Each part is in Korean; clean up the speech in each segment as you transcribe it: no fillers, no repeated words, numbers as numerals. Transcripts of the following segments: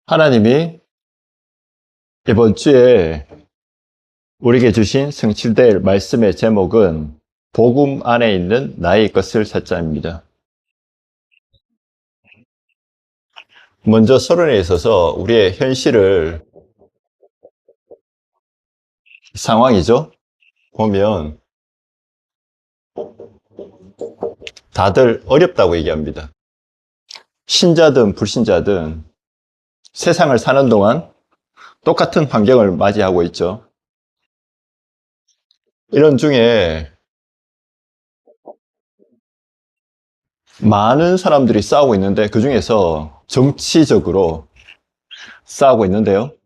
하나님이 이번 주에 우리에게 주신 성취될 말씀의 제목은 복음 안에 있는 나의 것을 찾자입니다. 먼저 서론에 있어서 우리의 현실을 상황이죠. 보면 다들 어렵다고 얘기합니다. 신자든 불신자든 세상을 사는 동안 똑같은 환경을 맞이하고 있죠. 이런 중에 많은 사람들이 싸우고 있는데 그 중에서 정치적으로 싸우고 있는데요.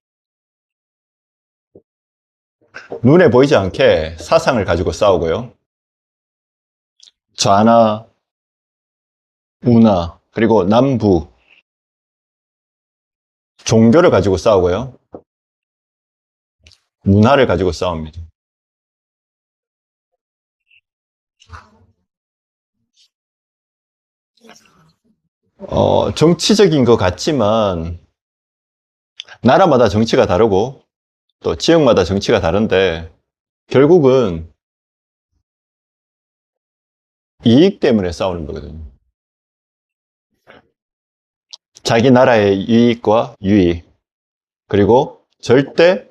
눈에 보이지 않게 사상을 가지고 싸우고요. 좌나 우나 그리고 남부 종교를 가지고 싸우고요. 문화를 가지고 싸웁니다. 정치적인 것 같지만 나라마다 정치가 다르고 또 지역마다 정치가 다른데 결국은 이익 때문에 싸우는 거거든요. 자기 나라의 이익과 유익 그리고 절대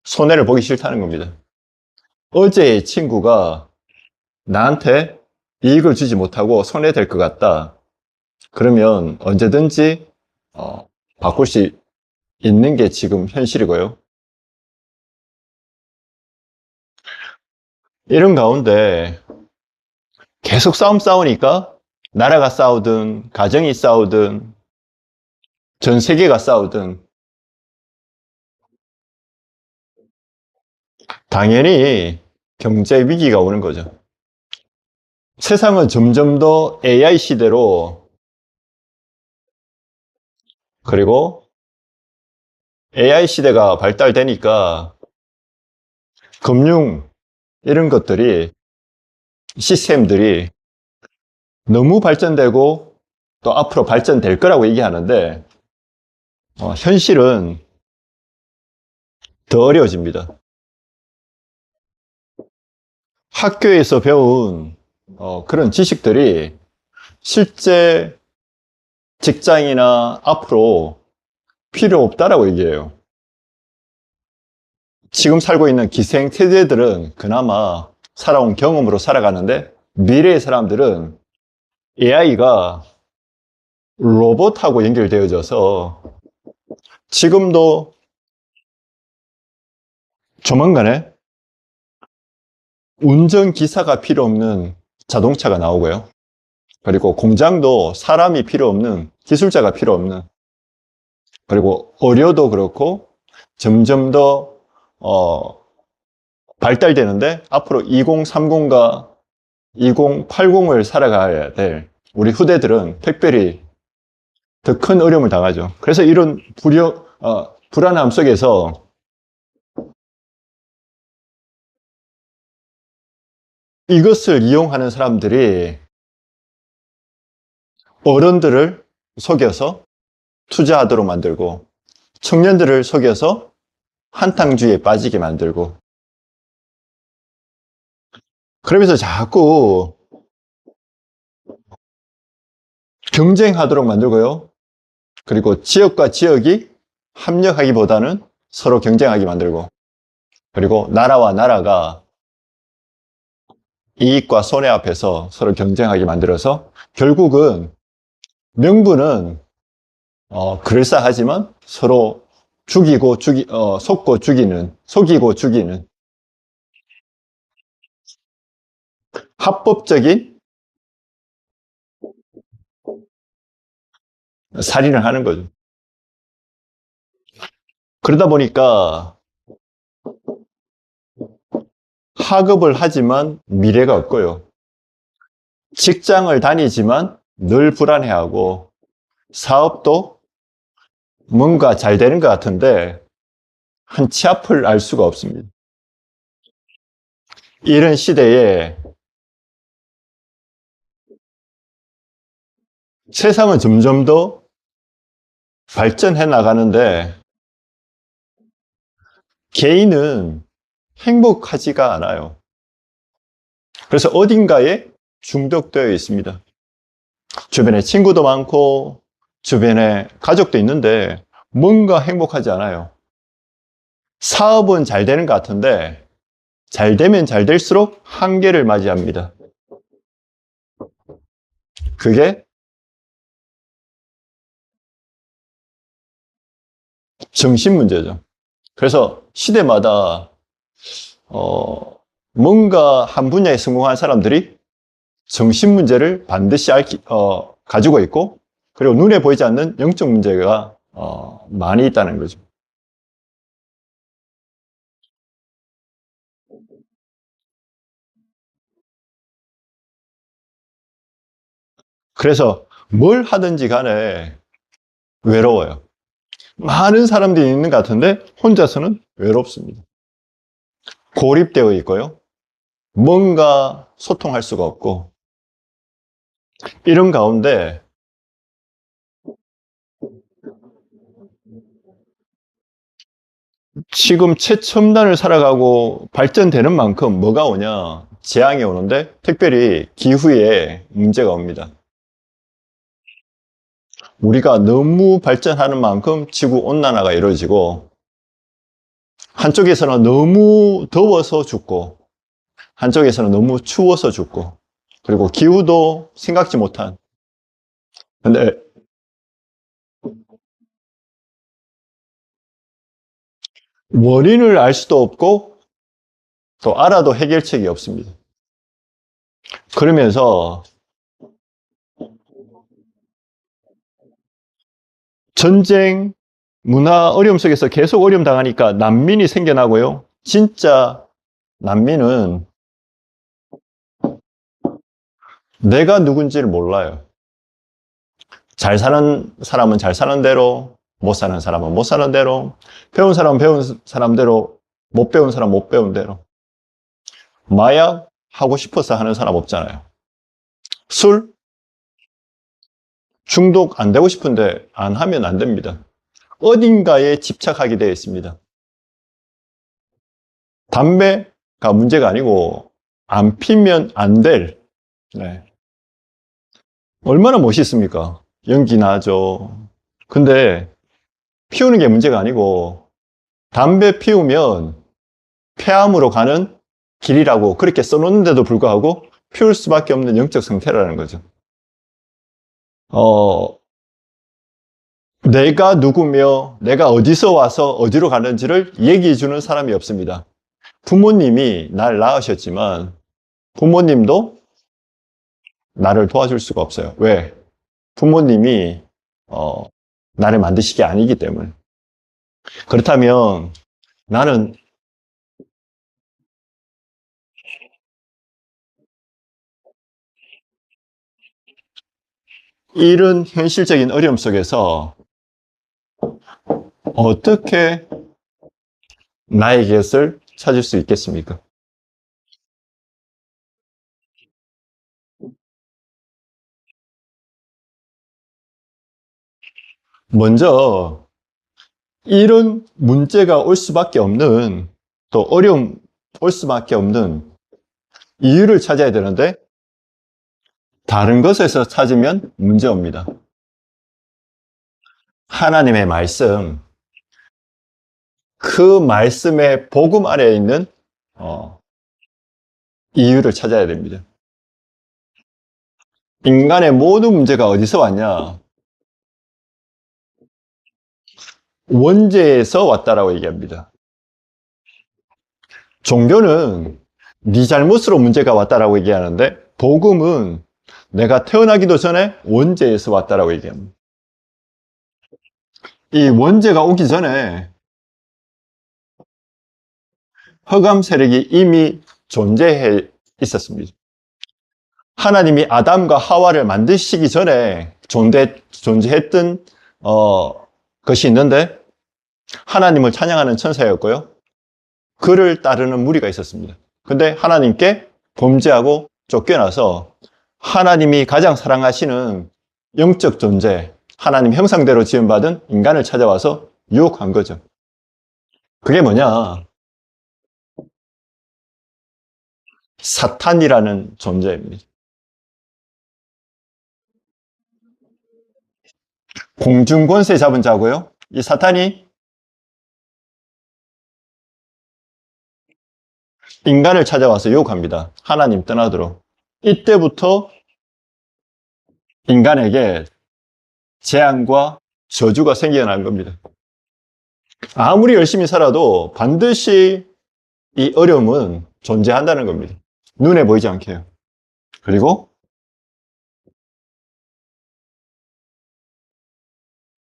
손해를 보기 싫다는 겁니다. 어제의 친구가 나한테 이익을 주지 못하고 손해될 것 같다. 그러면 언제든지 바꿀 수 있는 게 지금 현실이고요. 이런 가운데 계속 싸우니까 나라가 싸우든 가정이 싸우든 전 세계가 싸우든 당연히 경제 위기가 오는 거죠. 세상은 점점 더 AI 시대로 그리고 AI 시대가 발달되니까 금융 이런 것들이 시스템들이 너무 발전되고 또 앞으로 발전될 거라고 얘기하는데 현실은 더 어려워집니다. 학교에서 배운 그런 지식들이 실제 직장이나 앞으로 필요 없다라고 얘기해요. 지금 살고 있는 기생 세대들은 그나마 살아온 경험으로 살아가는데 미래의 사람들은 AI가 로봇하고 연결되어져서 지금도 조만간에 운전기사가 필요 없는 자동차가 나오고요. 그리고 공장도 사람이 필요 없는 기술자가 필요 없는 그리고 의료도 그렇고 점점 더 발달되는데 앞으로 2030과 2080을 살아가야 될 우리 후대들은 특별히 더 큰 어려움을 당하죠. 그래서 이런 불안함 속에서 이것을 이용하는 사람들이 어른들을 속여서 투자하도록 만들고 청년들을 속여서 한탕주의에 빠지게 만들고 그러면서 자꾸 경쟁하도록 만들고요. 그리고 지역과 지역이 합력하기보다는 서로 경쟁하게 만들고 그리고 나라와 나라가 이익과 손해 앞에서 서로 경쟁하게 만들어서 결국은 명분은 그럴싸하지만 서로 속고 죽이는 합법적인 살인을 하는 거죠. 그러다 보니까 학업을 하지만 미래가 없고요. 직장을 다니지만 늘 불안해하고 사업도 뭔가 잘 되는 것 같은데 한 치 앞을 알 수가 없습니다. 이런 시대에 세상은 점점 더 발전해 나가는데 개인은 행복하지가 않아요. 그래서 어딘가에 중독되어 있습니다. 주변에 친구도 많고 주변에 가족도 있는데 뭔가 행복하지 않아요. 사업은 잘 되는 것 같은데 잘 되면 잘 될수록 한계를 맞이합니다. 그게 정신 문제죠. 그래서 시대마다 뭔가 한 분야에 성공한 사람들이 정신 문제를 반드시 가지고 있고, 그리고 눈에 보이지 않는 영적 문제가 많이 있다는 거죠. 그래서 뭘 하든지 간에 외로워요. 많은 사람들이 있는 것 같은데 혼자서는 외롭습니다. 고립되어 있고요. 뭔가 소통할 수가 없고, 이런 가운데 지금 최첨단을 살아가고 발전되는 만큼 뭐가 오냐? 재앙이 오는데 특별히 기후에 문제가 옵니다. 우리가 너무 발전하는 만큼 지구 온난화가 이루어지고, 한쪽에서는 너무 더워서 죽고 한쪽에서는 너무 추워서 죽고, 그리고 기후도 생각지 못한. 근데 원인을 알 수도 없고 또 알아도 해결책이 없습니다. 그러면서 전쟁, 문화 어려움 속에서 계속 어려움 당하니까 난민이 생겨나고요. 진짜 난민은 내가 누군지를 몰라요. 잘 사는 사람은 잘 사는 대로, 못 사는 사람은 못 사는 대로, 배운 사람은 배운 사람대로, 못 배운 사람 못 배운 대로. 마약 하고 싶어서 하는 사람 없잖아요. 술 중독 안 되고 싶은데 안 하면 안 됩니다. 어딘가에 집착하게 되어 있습니다. 담배가 문제가 아니고 안 피면 안 될. 네. 얼마나 멋있습니까? 연기 나죠. 근데 피우는 게 문제가 아니고 담배 피우면 폐암으로 가는 길이라고 그렇게 써놓는데도 불구하고 피울 수밖에 없는 영적 상태라는 거죠. 내가 누구며 내가 어디서 와서 어디로 가는지를 얘기해 주는 사람이 없습니다. 부모님이 날 낳으셨지만 부모님도 나를 도와줄 수가 없어요. 왜? 부모님이 나를 만드신 게 아니기 때문에. 그렇다면 나는 이런 현실적인 어려움 속에서 어떻게 나의 것을 찾을 수 있겠습니까? 먼저 이런 문제가 올 수밖에 없는, 또 어려움 올 수밖에 없는 이유를 찾아야 되는데 다른 것에서 찾으면 문제입니다. 하나님의 말씀, 그 말씀의 복음 안에 있는 이유를 찾아야 됩니다. 인간의 모든 문제가 어디서 왔냐? 원죄에서 왔다라고 얘기합니다. 종교는 네 잘못으로 문제가 왔다라고 얘기하는데 복음은 내가 태어나기도 전에 원죄에서 왔다라고 얘기합니다. 이 원죄가 오기 전에 흑암 세력이 이미 존재해 있었습니다. 하나님이 아담과 하와를 만드시기 전에 존재했던 것이 있는데 하나님을 찬양하는 천사였고요. 그를 따르는 무리가 있었습니다. 근데 하나님께 범죄하고 쫓겨나서 하나님이 가장 사랑하시는 영적 존재, 하나님 형상대로 지음받은 인간을 찾아와서 유혹한 거죠. 그게 뭐냐? 사탄이라는 존재입니다. 공중 권세 잡은 자고요. 이 사탄이 인간을 찾아와서 유혹합니다. 하나님 떠나도록. 이때부터 인간에게 재앙과 저주가 생겨난 겁니다. 아무리 열심히 살아도 반드시 이 어려움은 존재한다는 겁니다. 눈에 보이지 않게요. 그리고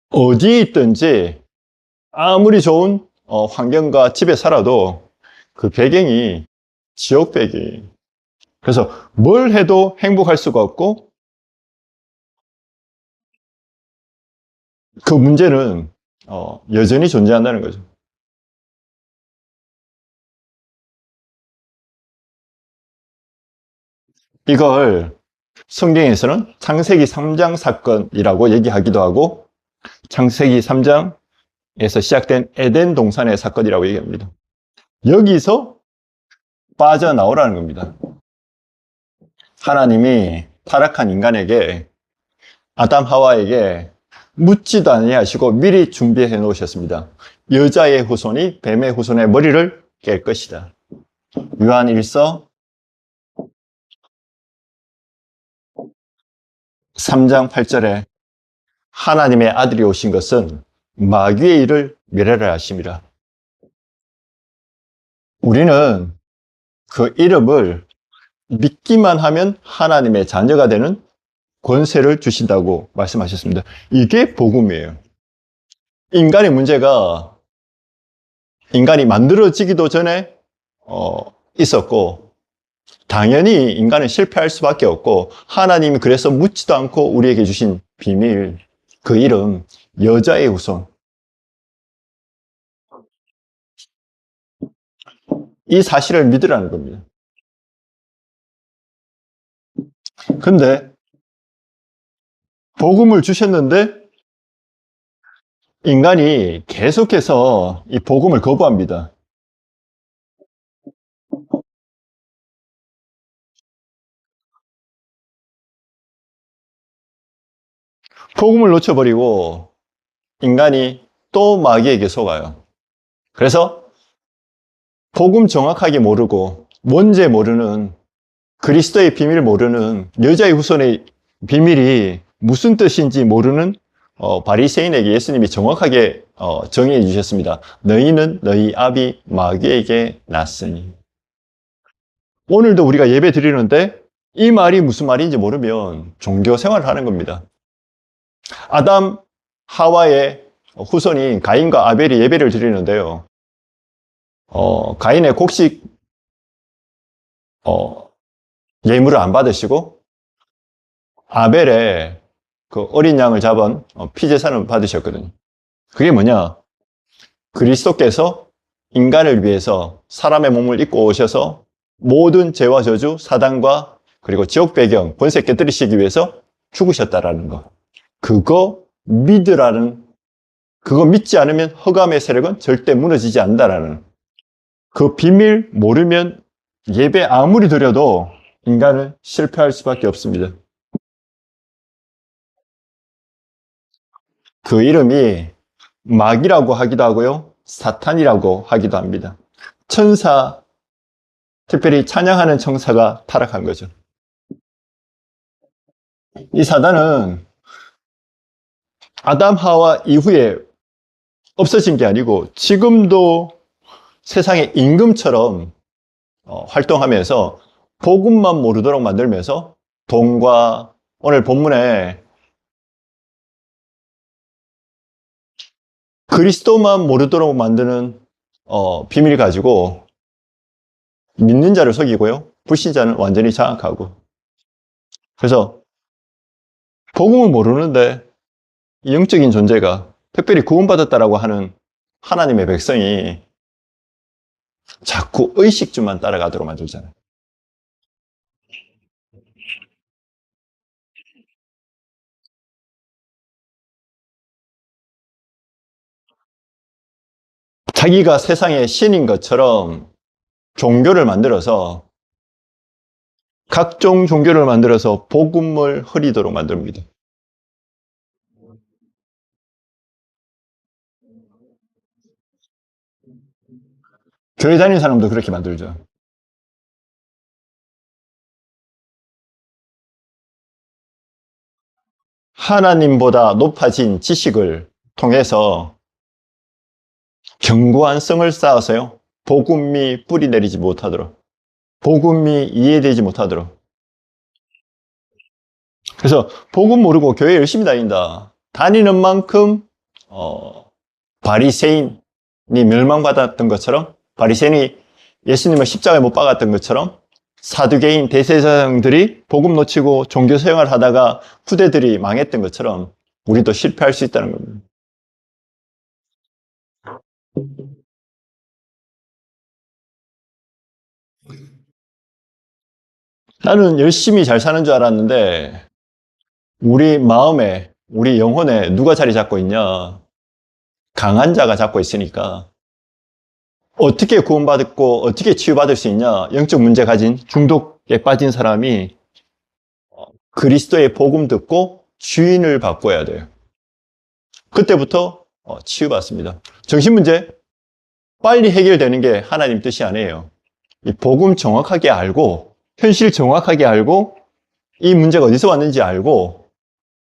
어디에 있든지 아무리 좋은 환경과 집에 살아도 그 배경이 지옥 배경. 그래서 뭘 해도 행복할 수가 없고 그 문제는 여전히 존재한다는 거죠. 이걸 성경에서는 창세기 3장 사건이라고 얘기하기도 하고 창세기 3장에서 시작된 에덴 동산의 사건이라고 얘기합니다. 여기서 빠져나오라는 겁니다. 하나님이 타락한 인간에게 아담 하와에게 묻지도 아니하시고 미리 준비해 놓으셨습니다. 여자의 후손이 뱀의 후손의 머리를 깰 것이다. 요한 1서 3장 8절에 하나님의 아들이 오신 것은 마귀의 일을 멸하라 하심이라. 우리는 그 이름을 믿기만 하면 하나님의 자녀가 되는 권세를 주신다고 말씀하셨습니다. 이게 복음이에요. 인간의 문제가 인간이 만들어지기도 전에 있었고 당연히 인간은 실패할 수밖에 없고 하나님이 그래서 묻지도 않고 우리에게 주신 비밀, 그 이름 여자의 후손. 이 사실을 믿으라는 겁니다. 근데 복음을 주셨는데 인간이 계속해서 이 복음을 거부합니다. 복음을 놓쳐버리고 인간이 또 마귀에게 속아요. 그래서 복음 정확하게 모르고 뭔지 모르는 그리스도의 비밀 모르는 여자의 후손의 비밀이 무슨 뜻인지 모르는 바리새인에게 예수님이 정확하게 정의해 주셨습니다. 너희는 너희 아비 마귀에게 났으니. 오늘도 우리가 예배 드리는데 이 말이 무슨 말인지 모르면 종교 생활을 하는 겁니다. 아담 하와의 후손인 가인과 아벨이 예배를 드리는데요. 가인의 곡식 예물을 안 받으시고 아벨의 그 어린 양을 잡은 피제사는 받으셨거든요. 그게 뭐냐? 그리스도께서 인간을 위해서 사람의 몸을 입고 오셔서 모든 죄와 저주, 사단과 그리고 지옥 배경, 권세 깨뜨리시기 위해서 죽으셨다라는 거. 그거 믿으라는, 그거 믿지 않으면 흑암의 세력은 절대 무너지지 않는다라는 그 비밀 모르면 예배 아무리 드려도 인간은 실패할 수밖에 없습니다. 그 이름이 마귀라고 하기도 하고요. 사탄이라고 하기도 합니다. 천사, 특별히 찬양하는 천사가 타락한 거죠. 이 사단은 아담 하와 이후에 없어진 게 아니고 지금도 세상의 임금처럼 활동하면서 복음만 모르도록 만들면서 돈과 오늘 본문에 그리스도만 모르도록 만드는 비밀 가지고 믿는 자를 속이고요. 불신자는 완전히 장악하고. 그래서 복음을 모르는데 영적인 존재가 특별히 구원받았다라고 하는 하나님의 백성이 자꾸 의식주만 따라가도록 만들잖아요. 자기가 세상의 신인 것처럼 종교를 만들어서 각종 종교를 만들어서 복음을 흐리도록 만듭니다. 교회 다니는 사람도 그렇게 만들죠. 하나님보다 높아진 지식을 통해서 견고한 성을 쌓아서요, 복음이 뿌리 내리지 못하도록, 복음이 이해되지 못하도록. 그래서 복음 모르고 교회 열심히 다닌다, 다니는 만큼 바리새인이 멸망받았던 것처럼, 바리새인이 예수님을 십자가에 못 박았던 것처럼, 사두개인 대제사장들이 복음 놓치고 종교 생활을 하다가 후대들이 망했던 것처럼 우리도 실패할 수 있다는 겁니다. 나는 열심히 잘 사는 줄 알았는데 우리 마음에, 우리 영혼에 누가 자리 잡고 있냐? 강한 자가 잡고 있으니까 어떻게 구원받고 어떻게 치유받을 수 있냐? 영적 문제 가진, 중독에 빠진 사람이 그리스도의 복음 듣고 주인을 바꿔야 돼요. 그때부터 치유받습니다. 정신문제 빨리 해결되는 게 하나님 뜻이 아니에요. 이 복음 정확하게 알고, 현실 정확하게 알고, 이 문제가 어디서 왔는지 알고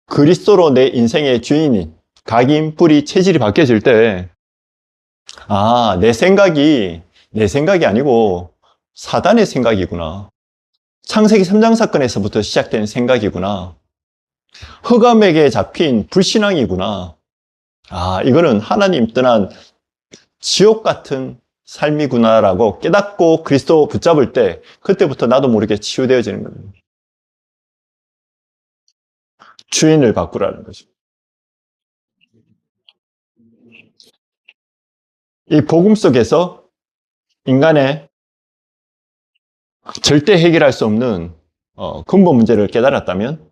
그리스도로 내 인생의 주인이, 각인, 뿌리, 체질이 바뀌어질 때, 아, 내 생각이 아니고 사단의 생각이구나. 창세기 3장 사건에서부터 시작된 생각이구나. 흑암에게 잡힌 불신앙이구나. 아, 이거는 하나님 떠난 지옥 같은 삶이구나라고 깨닫고 그리스도 붙잡을 때, 그때부터 나도 모르게 치유되어지는 겁니다. 주인을 바꾸라는 거죠. 이 복음 속에서 인간의 절대 해결할 수 없는 근본 문제를 깨달았다면,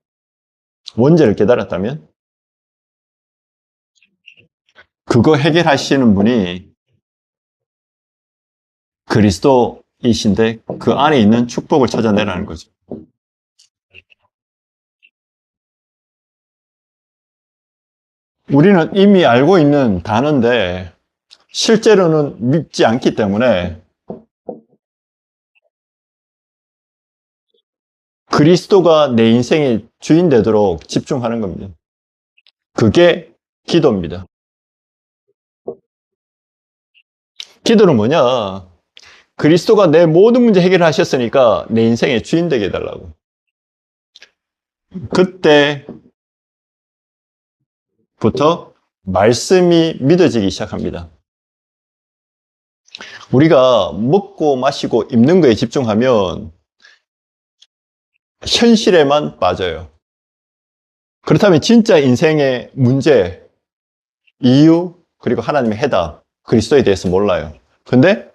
원죄를 깨달았다면, 그거 해결하시는 분이 그리스도이신데 그 안에 있는 축복을 찾아내라는 거죠. 우리는 이미 알고 있는 단어인데 실제로는 믿지 않기 때문에 그리스도가 내 인생의 주인 되도록 집중하는 겁니다. 그게 기도입니다. 기도는 뭐냐? 그리스도가 내 모든 문제 해결하셨으니까 내 인생의 주인 되게 해달라고. 그때부터 말씀이 믿어지기 시작합니다. 우리가 먹고 마시고 입는 거에 집중하면 현실에만 빠져요. 그렇다면 진짜 인생의 문제, 이유, 그리고 하나님의 해답, 그리스도에 대해서 몰라요. 근데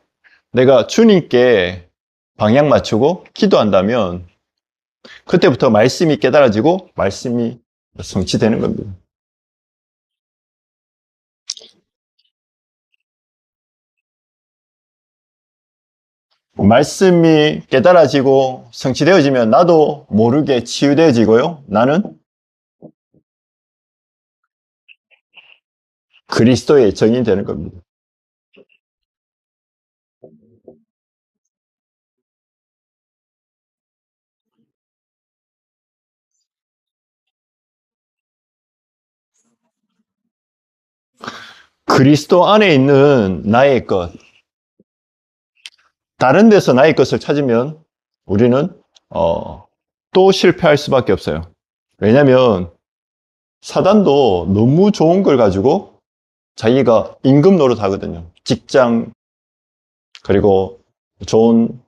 내가 주님께 방향 맞추고 기도한다면 그때부터 말씀이 깨달아지고 말씀이 성취되는 겁니다. 말씀이 깨달아지고 성취되어지면 나도 모르게 치유되어지고요. 나는 그리스도의 정인이 되는 겁니다. 그리스도 안에 있는 나의 것, 다른 데서 나의 것을 찾으면 우리는 또 실패할 수밖에 없어요. 왜냐하면 사단도 너무 좋은 걸 가지고 자기가 임금 노릇하거든요. 직장, 그리고 좋은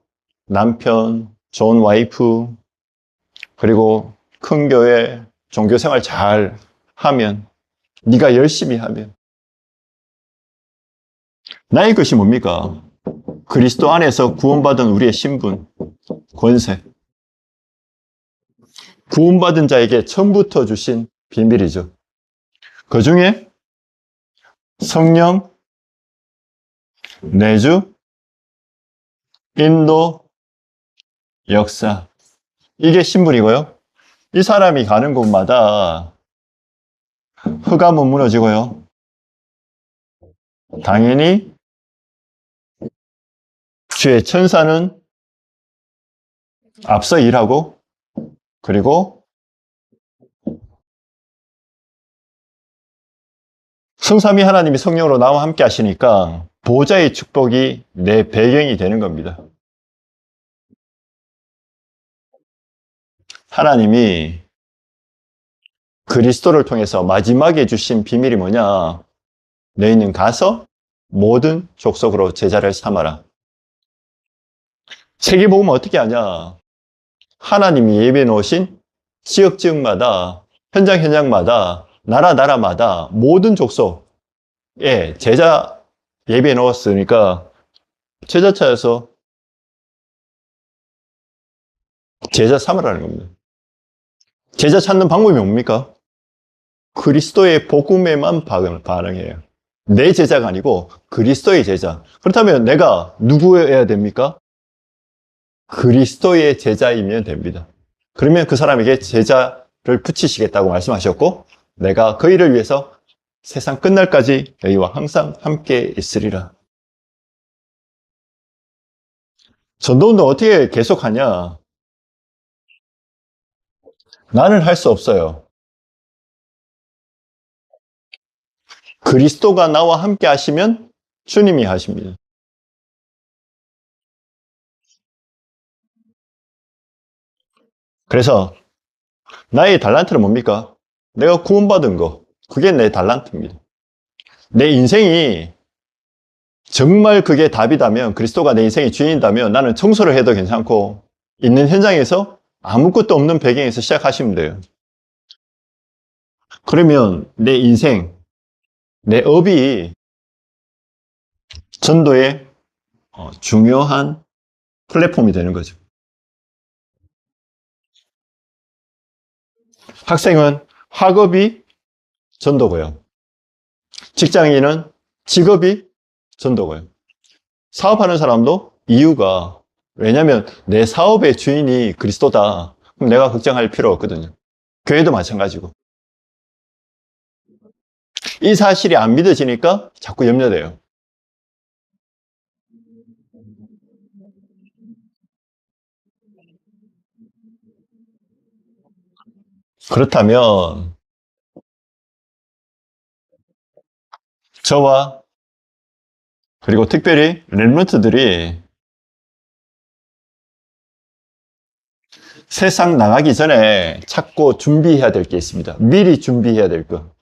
남편, 좋은 와이프, 그리고 큰 교회, 종교생활 잘 하면, 네가 열심히 하면 나의 것이 뭡니까? 그리스도 안에서 구원받은 우리의 신분, 권세. 구원받은 자에게 처음부터 주신 비밀이죠. 그 중에 성령, 내주, 인도, 역사. 이게 신분이고요. 이 사람이 가는 곳마다 흑암은 무너지고요. 당연히 주의 천사는 앞서 일하고, 그리고 성삼위 하나님이 성령으로 나와 함께 하시니까 보좌의 축복이 내 배경이 되는 겁니다. 하나님이 그리스도를 통해서 마지막에 주신 비밀이 뭐냐? 너희는 가서 모든 족속으로 제자를 삼아라. 세계복음은 어떻게 하냐? 하나님이 예비해 놓으신 지역마다, 현장마다, 나라마다 모든 족속에 제자 예비해 놓았으니까 제자 찾아서 제자 삼으라는 겁니다. 제자 찾는 방법이 뭡니까? 그리스도의 복음에만 반응해요. 내 제자가 아니고 그리스도의 제자. 그렇다면 내가 누구여야 됩니까? 그리스도의 제자이면 됩니다. 그러면 그 사람에게 제자를 붙이시겠다고 말씀하셨고, 내가 그 일을 위해서 세상 끝날까지 너희와 항상 함께 있으리라. 전도운동 어떻게 계속하냐? 나는 할 수 없어요. 그리스도가 나와 함께 하시면 주님이 하십니다. 그래서 나의 달란트는 뭡니까? 내가 구원받은 거. 그게 내 달란트입니다. 내 인생이 정말 그게 답이다면, 그리스도가 내 인생의 주인이다면 나는 청소를 해도 괜찮고, 있는 현장에서 아무것도 없는 배경에서 시작하시면 돼요. 그러면 내 인생, 내 업이 전도의 중요한 플랫폼이 되는 거죠. 학생은 학업이 전도고요. 직장인은 직업이 전도고요. 사업하는 사람도 이유가, 왜냐하면 내 사업의 주인이 그리스도다. 그럼 내가 걱정할 필요 없거든요. 교회도 마찬가지고. 이 사실이 안 믿어지니까 자꾸 염려돼요. 그렇다면 저와 그리고 특별히 렘넌트들이 세상 나가기 전에 찾고 준비해야 될 게 있습니다. 미리 준비해야 될 거.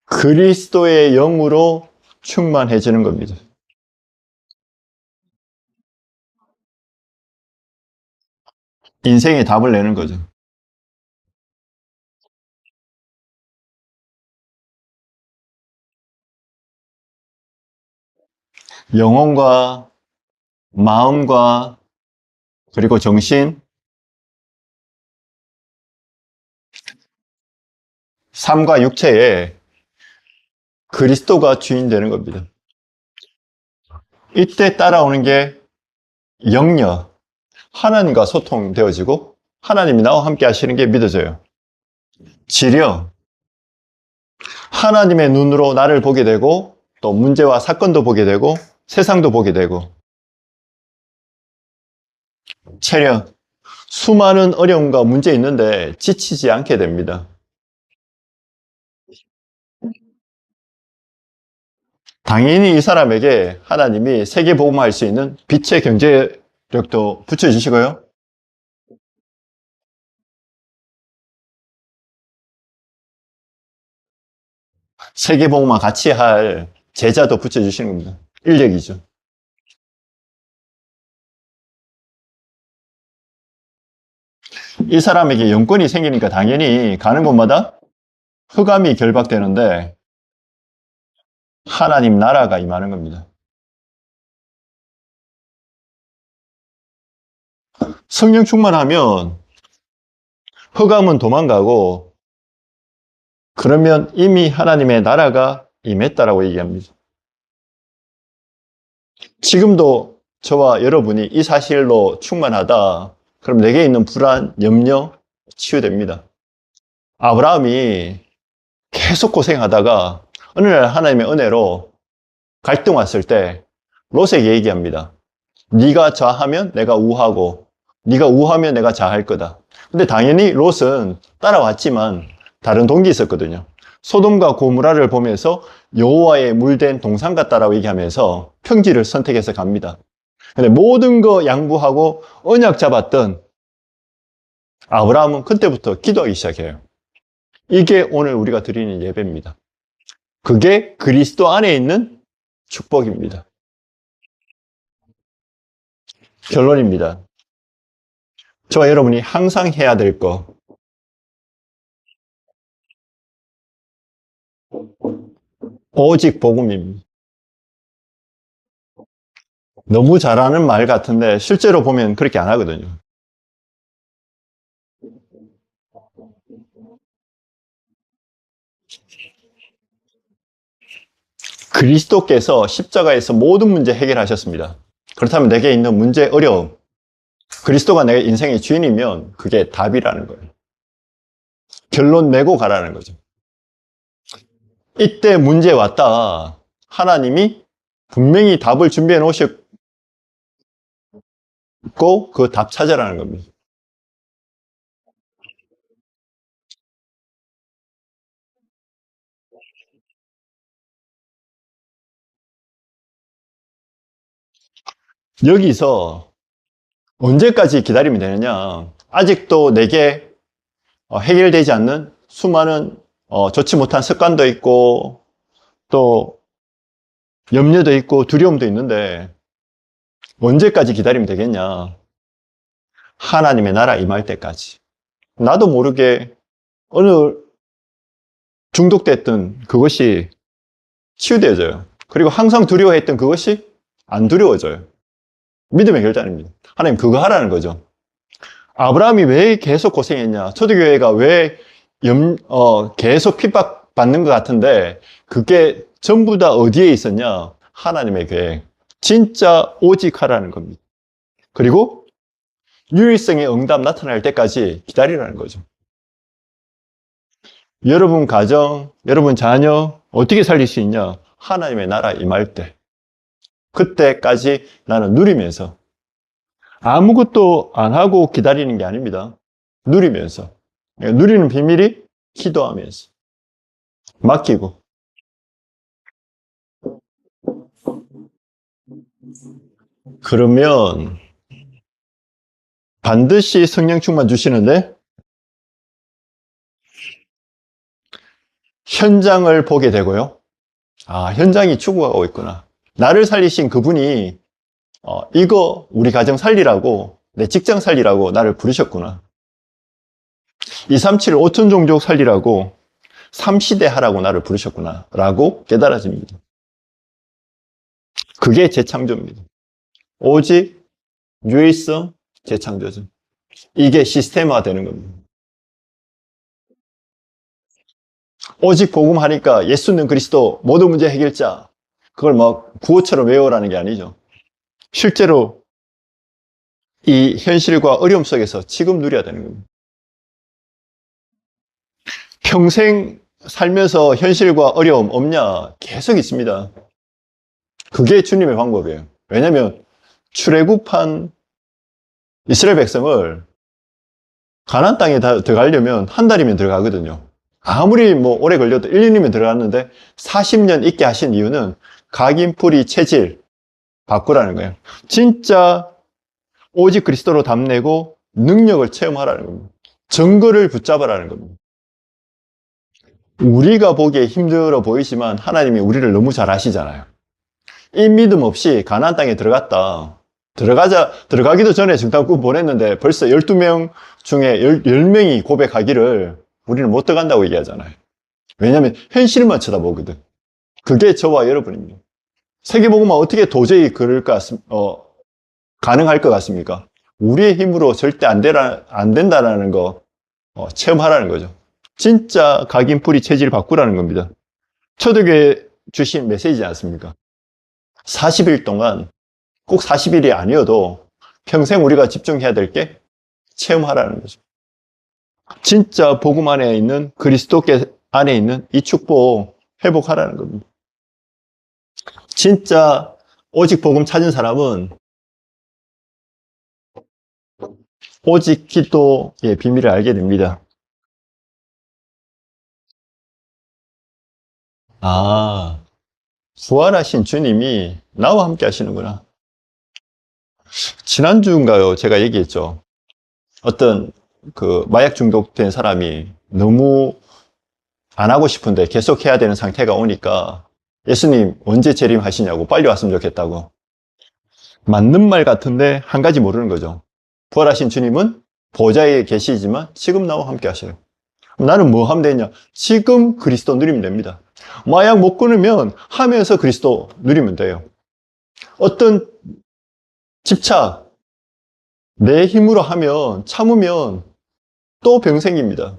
그리스도의 영으로 충만해지는 겁니다. 인생의 답을 내는 거죠. 영혼과 마음과 그리고 정신, 삶과 육체에 그리스도가 주인 되는 겁니다. 이때 따라오는 게 영녀, 하나님과 소통되어지고 하나님이 나와 함께 하시는 게 믿어져요. 지령, 하나님의 눈으로 나를 보게 되고 또 문제와 사건도 보게 되고 세상도 보게 되고, 체력, 수많은 어려움과 문제 있는데 지치지 않게 됩니다. 당연히 이 사람에게 하나님이 세계복음화할 수 있는 빛의 경제력도 붙여주시고요. 세계복음화 같이 할 제자도 붙여주시는 겁니다. 인력이죠. 이 사람에게 영권이 생기니까 당연히 가는 곳마다 흑암이 결박되는데 하나님 나라가 임하는 겁니다. 성령 충만하면 흑암은 도망가고, 그러면 이미 하나님의 나라가 임했다라고 얘기합니다. 지금도 저와 여러분이 이 사실로 충만하다. 그럼 내게 있는 불안, 염려 치유됩니다. 아브라함이 계속 고생하다가 어느 날 하나님의 은혜로 갈등 왔을 때 롯에게 얘기합니다. 네가 좌하면 내가 우하고 네가 우하면 내가 좌할 거다. 근데 당연히 롯은 따라왔지만 다른 동기 있었거든요. 소돔과 고모라를 보면서 여호와의 물된 동산 같다라고 얘기하면서 평지를 선택해서 갑니다. 근데 모든 거 양보하고 언약 잡았던 아브라함은 그때부터 기도하기 시작해요. 이게 오늘 우리가 드리는 예배입니다. 그게 그리스도 안에 있는 축복입니다. 결론입니다. 저와 여러분이 항상 해야 될 거. 오직 복음입니다. 너무 잘하는 말 같은데 실제로 보면 그렇게 안 하거든요. 그리스도께서 십자가에서 모든 문제 해결하셨습니다. 그렇다면 내게 있는 문제, 어려움, 그리스도가 내 인생의 주인이면 그게 답이라는 거예요. 결론 내고 가라는 거죠. 이때 문제 왔다. 하나님이 분명히 답을 준비해 놓으셨고 그 답 찾아라는 겁니다. 여기서 언제까지 기다리면 되느냐? 아직도 내게 해결되지 않는 수많은 좋지 못한 습관도 있고 또 염려도 있고 두려움도 있는데 언제까지 기다리면 되겠냐? 하나님의 나라 임할 때까지. 나도 모르게 어느 중독됐던 그것이 치유되어져요. 그리고 항상 두려워했던 그것이 안 두려워져요. 믿음의 결단입니다. 하나님 그거 하라는 거죠. 아브라함이 왜 계속 고생했냐? 초대교회가 왜 계속 핍박받는 것 같은데 그게 전부 다 어디에 있었냐? 하나님의 계획. 진짜 오직 하라는 겁니다. 그리고 유일성의 응답 나타날 때까지 기다리라는 거죠. 여러분 가정, 여러분 자녀 어떻게 살릴 수 있냐? 하나님의 나라 임할 때. 그때까지 나는 누리면서 아무것도 안 하고 기다리는 게 아닙니다. 누리면서. 누리는 비밀이 기도하면서. 맡기고. 그러면 반드시 성령 충만 주시는데 현장을 보게 되고요. 아, 현장이 죽어가고 있구나. 나를 살리신 그분이 이거 우리 가정 살리라고 내 직장 살리라고 나를 부르셨구나. 237 5천 종족 살리라고 3시대 하라고 나를 부르셨구나 라고 깨달아집니다. 그게 재창조입니다. 오직 유일성 재창조죠. 이게 시스템화 되는 겁니다. 오직 복음하니까 예수는 그리스도 모든 문제 해결자 그걸 막 구호처럼 외우라는 게 아니죠. 실제로 이 현실과 어려움 속에서 지금 누려야 되는 겁니다. 평생 살면서 현실과 어려움 없냐? 계속 있습니다. 그게 주님의 방법이에요. 왜냐하면 출애굽한 이스라엘 백성을 가나안 땅에 들어가려면 한 달이면 들어가거든요. 아무리 뭐 오래 걸려도 1, 2년이면 들어갔는데 40년 있게 하신 이유는 각인풀이 체질 바꾸라는 거예요. 진짜 오직 그리스도로 답내고 능력을 체험하라는 겁니다. 증거를 붙잡으라는 겁니다. 우리가 보기에 힘들어 보이지만 하나님이 우리를 너무 잘 아시잖아요. 이 믿음 없이 가나안 땅에 들어가기도 전에 정탐꾼 보냈는데 벌써 12명 중에 10명이 고백하기를 우리는 못 들어간다고 얘기하잖아요. 왜냐하면 현실만 쳐다보거든. 그게 저와 여러분입니다. 세계복음화 어떻게 도저히 가능할 것 같습니까? 우리의 힘으로 절대 안 된다라는 거 체험하라는 거죠. 진짜 각인풀이 체질을 바꾸라는 겁니다. 초대교회 주신 메시지지 않습니까? 40일 동안 꼭 40일이 아니어도 평생 우리가 집중해야 될 게 체험하라는 거죠. 진짜 복음 안에 있는 그리스도께 안에 있는 이 축복 회복하라는 겁니다. 진짜 오직 복음 찾은 사람은 오직 기도의 비밀을 알게 됩니다. 아, 부활하신 주님이 나와 함께 하시는구나. 지난주인가요? 제가 얘기했죠. 어떤 그 마약 중독된 사람이 너무 안 하고 싶은데 계속 해야 되는 상태가 오니까 예수님 언제 재림하시냐고, 빨리 왔으면 좋겠다고. 맞는 말 같은데 한 가지 모르는 거죠. 부활하신 주님은 보좌에 계시지만 지금 나와 함께 하셔요. 나는 뭐 하면 되냐? 지금 그리스도 누리면 됩니다. 마약 못 끊으면 하면서 그리스도 누리면 돼요. 어떤 집착, 내 힘으로 하면, 참으면 또 병 생깁니다.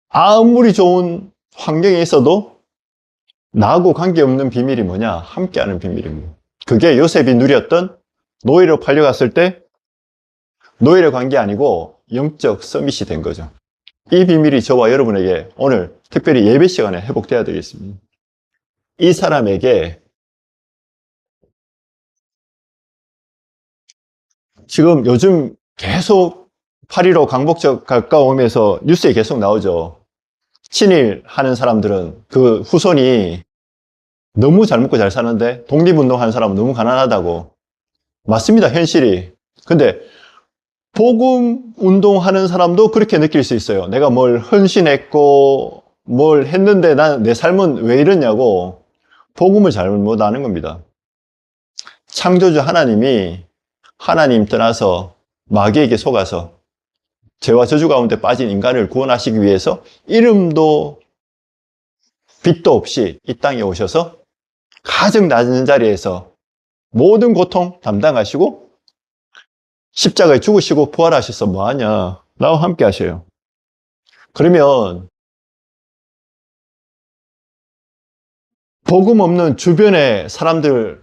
아무리 좋은 환경에 있어도 나하고 관계없는 비밀이 뭐냐? 함께하는 비밀입니다. 그게 요셉이 누렸던 노예로 팔려갔을 때 노예의 관계 아니고 영적 서밋이 된 거죠. 이 비밀이 저와 여러분에게 오늘 특별히 예배 시간에 회복돼야 되겠습니다. 이 사람에게 지금 요즘 계속 8.15 광복절 가까우면서 뉴스에 계속 나오죠. 친일하는 사람들은 그 후손이 너무 잘 먹고 잘 사는데 독립운동하는 사람은 너무 가난하다고. 맞습니다, 현실이. 근데 복음 운동하는 사람도 그렇게 느낄 수 있어요. 내가 뭘 헌신했고 뭘 했는데 내 삶은 왜 이러냐고. 복음을 잘못 아는 겁니다. 창조주 하나님이 하나님 떠나서 마귀에게 속아서 죄와 저주 가운데 빠진 인간을 구원하시기 위해서 이름도 빛도 없이 이 땅에 오셔서 가장 낮은 자리에서 모든 고통 담당하시고 십자가에 죽으시고 부활하셔서 뭐하냐? 나와 함께 하셔요. 그러면 복음 없는 주변의 사람들한테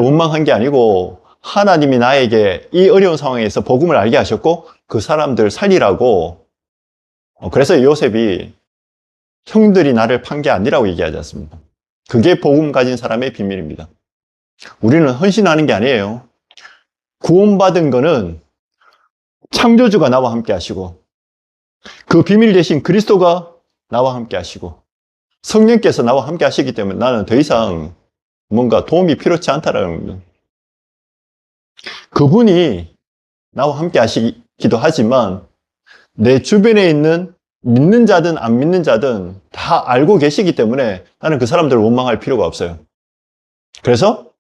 원망한 게 아니고 하나님이 나에게 이 어려운 상황에서 복음을 알게 하셨고 그 사람들 살리라고. 그래서 요셉이 형들이 나를 판 게 아니라고 얘기하지 않습니다. 그게 복음 가진 사람의 비밀입니다. 우리는 헌신하는 게 아니에요. 구원받은 거는 창조주가 나와 함께 하시고 그 비밀 대신 그리스도가 나와 함께 하시고 성령께서 나와 함께 하시기 때문에 나는 더 이상 뭔가 도움이 필요치 않다라는 겁니다. 그분이 나와 함께 하시기도 하지만 내 주변에 있는 믿는 자든 안 믿는 자든 다 알고 계시기 때문에 나는 그 사람들을 원망할 필요가 없어요. 그래서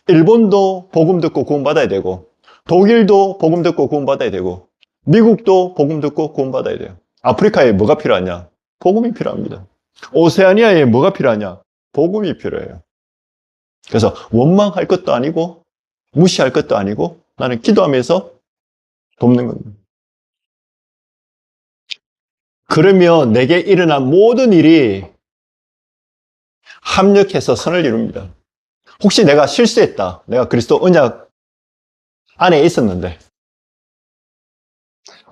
일본도 복음 듣고 구원받아야 되고 독일도 복음 듣고 구원받아야 되고 미국도 복음 듣고 구원받아야 돼요. 아프리카에 뭐가 필요하냐? 복음이 필요합니다. 오세아니아에 뭐가 필요하냐? 복음이 필요해요. 그래서 원망할 것도 아니고 무시할 것도 아니고 나는 기도하면서 돕는 겁니다. 그러면 내게 일어난 모든 일이 합력해서 선을 이룹니다. 혹시 내가 실수했다. 내가 그리스도 언약 안에 있었는데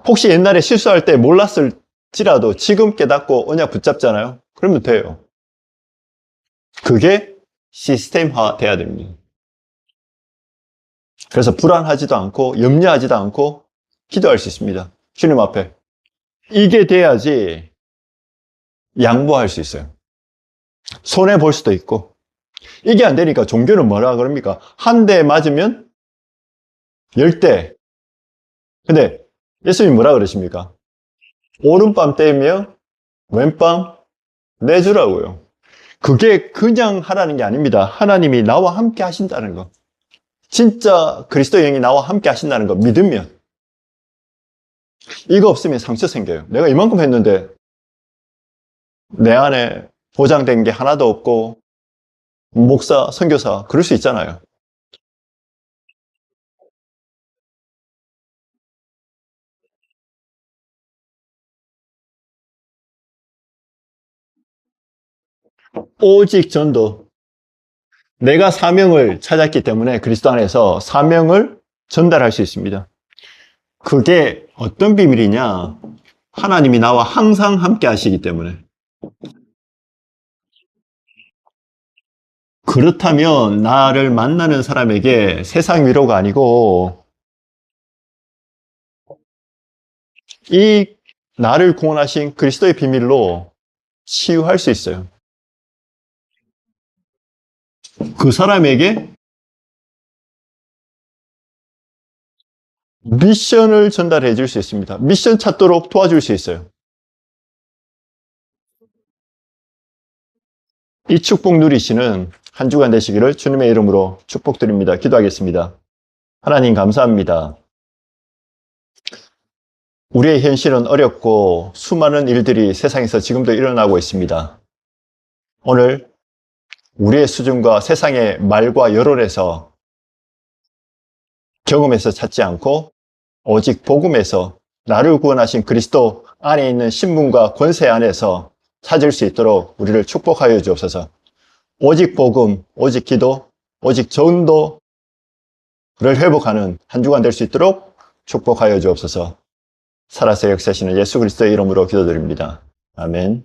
혹시 옛날에 실수할 때 몰랐을지라도 지금 깨닫고 언약 붙잡잖아요. 그러면 돼요. 그게 시스템화 돼야 됩니다. 그래서 불안하지도 않고 염려하지도 않고 기도할 수 있습니다. 주님 앞에. 이게 돼야지 양보할 수 있어요. 손해 볼 수도 있고. 이게 안 되니까 종교는 뭐라 그럽니까? 한 대 맞으면 10대. 근데 예수님 뭐라 그러십니까? 오른밤 떼며 왼밤 내주라고요. 그게 그냥 하라는 게 아닙니다. 하나님이 나와 함께 하신다는 거. 진짜 그리스도의 영이 나와 함께 하신다는 거 믿으면. 이거 없으면 상처 생겨요. 내가 이만큼 했는데 내 안에 보장된 게 하나도 없고 목사, 선교사 그럴 수 있잖아요. 오직 전도. 내가 사명을 찾았기 때문에 그리스도 안에서 사명을 전달할 수 있습니다. 그게 어떤 비밀이냐? 하나님이 나와 항상 함께 하시기 때문에. 그렇다면 나를 만나는 사람에게 세상 위로가 아니고 이 나를 구원하신 그리스도의 비밀로 치유할 수 있어요. 그 사람에게 미션을 전달해 줄 수 있습니다. 미션 찾도록 도와줄 수 있어요. 이 축복 누리시는 한 주간 되시기를 주님의 이름으로 축복드립니다. 기도하겠습니다. 하나님 감사합니다. 우리의 현실은 어렵고 수많은 일들이 세상에서 지금도 일어나고 있습니다. 오늘 우리의 수준과 세상의 말과 여론에서 경험에서 찾지 않고 오직 복음에서 나를 구원하신 그리스도 안에 있는 신분과 권세 안에서 찾을 수 있도록 우리를 축복하여 주옵소서. 오직 복음, 오직 기도, 오직 전도를 회복하는 한 주간 될 수 있도록 축복하여 주옵소서. 살아서 역사하시는 예수 그리스도의 이름으로 기도드립니다. 아멘.